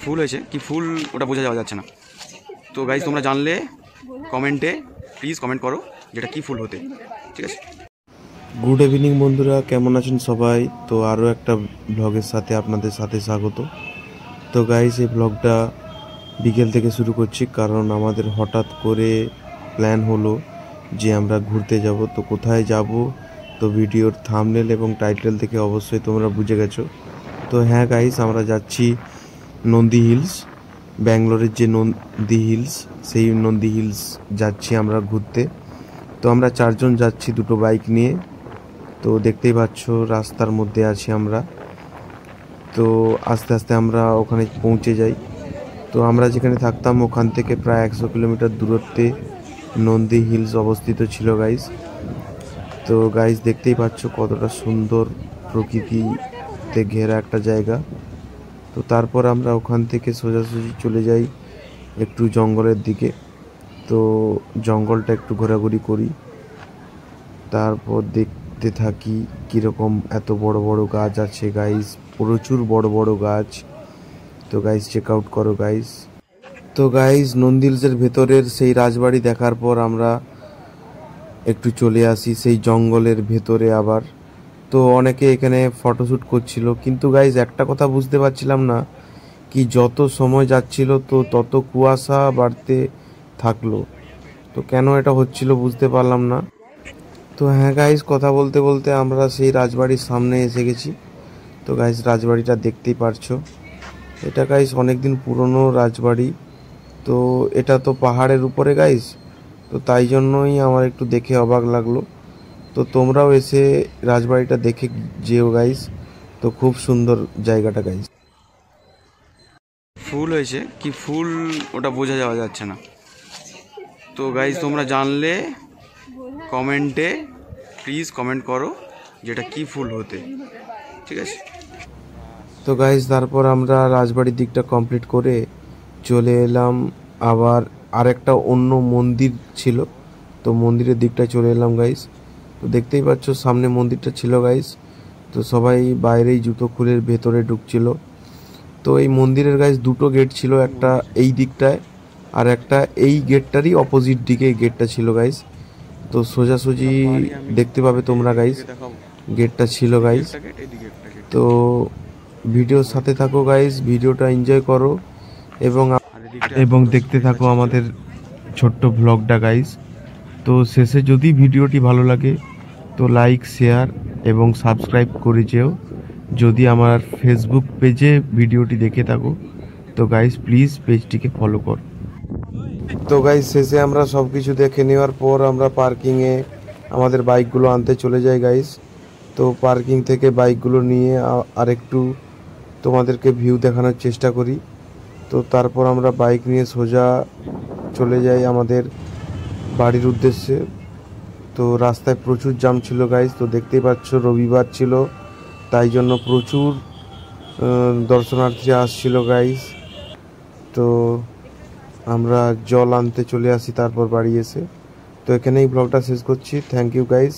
ফুল হয়েছে কি ফুল ওটা বোঝা যাওয়া যাচ্ছে না। তো গাইজ তোমরা জানলে কমেন্টে প্লিজ কমেন্ট করো যেটা কি ফুল হতে, ঠিক আছে। গুড ইভিনিং বন্ধুরা, কেমন আছেন সবাই? তো আরও একটা ব্লগের সাথে আপনাদের সাথে স্বাগত। তো গাইজ এই ব্লগটা বিকেল থেকে শুরু করছি, কারণ আমাদের হঠাৎ করে প্ল্যান হলো যে আমরা ঘুরতে যাব। তো কোথায় যাব তো ভিডিওর থাম্বনেল এবং টাইটেল থেকে অবশ্যই তোমরা বুঝে গেছো। তো হ্যাঁ গাইজ, আমরা যাচ্ছি নন্দী হিলস, ব্যাঙ্গালোরের যে নন্দী হিলস, সেই নন্দী হিলস যাচ্ছি আমরা ঘুরতে। তো আমরা 4 জন যাচ্ছি দুটো বাইক নিয়ে। তো দেখতেই পাচ্ছ রাস্তার মধ্যে আছি আমরা। তো আস্তে আস্তে আমরা ওখানে পৌঁছে যাই। তো আমরা যেখানে থাকতাম ওখান থেকে প্রায় 100 কিলোমিটার দূরত্বে নন্দী হিলস অবস্থিত ছিল গাইজ। তো গাইজ দেখতেই পাচ্ছ কতটা সুন্দর প্রকৃতিতে ঘেরা একটা জায়গা। তো তারপর আমরা ওখান থেকে সোজাসুজি চলে যাই একটু জঙ্গলের দিকে। তো জঙ্গলটা একটু ঘোরাঘুরি করি, তারপর দেখতে থাকি কীরকম এত বড় বড় গাছ আছে গাইজ, প্রচুর বড় বড় গাছ। তো গাইজ চেক আউট করো গাইজ। তো গাইজ নন্দী হিলসের ভেতরের সেই রাজবাড়ি দেখার পর আমরা একটু চলে আসি সেই জঙ্গলের ভেতরে আবার। তো অনেকে এখানে ফটোশ্যুট করছিল, কিন্তু গাইজ একটা কথা বুঝতে পারছিলাম না কি যত সময় যাচ্ছিল তো তত কুয়াশা বাড়তে থাকলো। তো কেন এটা হচ্ছিল বুঝতে পারলাম না। তো হ্যাঁ গাইজ, কথা বলতে বলতে আমরা সেই রাজবাড়ির সামনে এসে গেছি। তো গাইজ রাজবাড়িটা দেখতেই পারছো, এটা গাইজ অনেকদিন পুরনো রাজবাড়ি। তো এটা তো পাহাড়ের উপরে গাইজ, তো তাই জন্যই আমার একটু দেখে অবাক লাগলো। তো তোমরাও এসে রাজবাড়িটা দেখে যেও গাইজ। তো খুব সুন্দর জায়গাটা গাইজ। ফুল হয়েছে কি ফুল ওটা বোঝা যাওয়া যাচ্ছে না। তো গাইজ তোমরা জানলে কমেন্টে প্লিজ কমেন্ট করো যেটা কি ফুল হতে, ঠিক আছে। তো গাইজ তারপর আমরা রাজবাড়ির দিকটা কমপ্লিট করে চলে এলাম আবার আরেকটা অন্য মন্দির ছিল। তো মন্দিরের দিকটা চলে এলাম গাইজ। তো দেখতেই পাচ্ছ সামনে মন্দিরটা ছিল গাইজ। তো সবাই বাইরেই জুতো খুলে ভেতরে ঢুকছিল। তো এই মন্দিরের গাইজ দুটো গেট ছিল, একটা এই দিকটায় আর একটা এই গেটটারই অপোজিট দিকে গেটটা ছিল গাইজ। তো সোজাসুজি দেখতে পাবে তোমরা গাইজ, গেটটা ছিল গাইজ। তো ভিডিওর সাথে থাকো গাইজ, ভিডিওটা এনজয় করো এবং দেখতে থাকো আমাদের ছোট্ট ব্লগটা গাইজ। তো শেষে যদি ভিডিওটি ভালো লাগে তো লাইক, শেয়ার এবং সাবস্ক্রাইব করে যেও। যদি আমার ফেসবুক পেজে ভিডিওটি দেখে থাকো তো গাইজ প্লিজ পেজটিকে ফলো কর। তো গাইজ শেষে আমরা সব কিছু দেখে নেওয়ার পর আমরা পার্কিংয়ে আমাদের বাইকগুলো আনতে চলে যাই গাইজ। তো পার্কিং থেকে বাইকগুলো নিয়ে আরেকটু তোমাদেরকে ভিউ দেখানোর চেষ্টা করি। তো তারপর আমরা বাইক নিয়ে সোজা চলে যাই আমাদের বাড়ির উদ্দেশ্যে। তো রাস্তায় প্রচুর জ্যাম ছিল গাইজ। তো দেখতেই পাচ্ছ রবিবার ছিল, তাই জন্য প্রচুর দর্শনার্থীরা আসছিল গাইজ। তো আমরা জল আনতে চলে আসি তারপর বাড়ি এসে। তো এখানেই ব্লগটা শেষ করছি। Thank you guys.